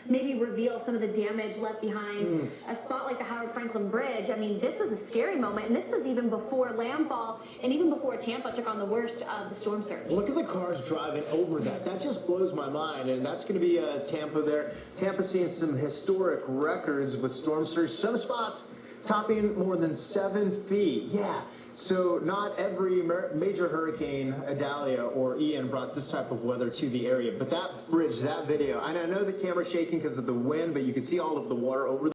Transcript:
maybe reveal some of the damage left behind a spot like the Howard Frankland Bridge. I mean, this was a scary moment, and this was even before landfall and even before Tampa took on the worst of the storm surge. Look at the cars driving over that. That just blows my mind, and that's going to be Tampa there. Tampa seeing some historic records with storm surge. Some spots topping more than 7 feet. Yeah. So not every major hurricane, Idalia or Ian, brought this type of weather to the area. But that bridge, that video, and I know the camera's shaking because of the wind, but you can see all of the water over